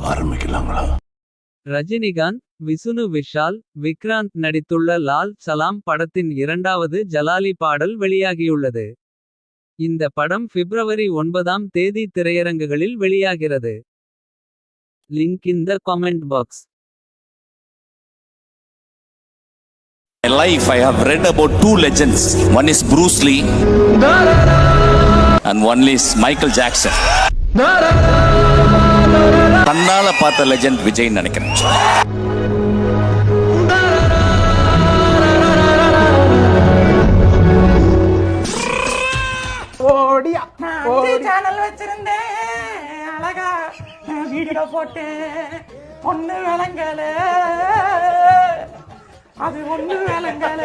ஆரம்பிக்கலாங்களா? ரஜினிகாந்த், விசுனு விஷால், விக்ராந்த் நடித்துள்ள லால் சலாம் படத்தின் இரண்டாவது ஜலாலி பாடல் வெளியாகியுள்ளது. இந்த படம் பிப்ரவரி 9ஆம் தேதி திரையரங்குகளில் வெளியாகிறது. Link in the comment box. In my life, I have read about two legends. One is Bruce Lee and one is Michael Jackson. கண்ணால பார்த்த லெஜெண்ட் விஜய் நினைக்கிறேன். சேனல் வச்சிருந்தேன் அழகா வீடியோ போட்டு ஒண்ணு விளங்கல அது ஒண்ணு விளங்கல.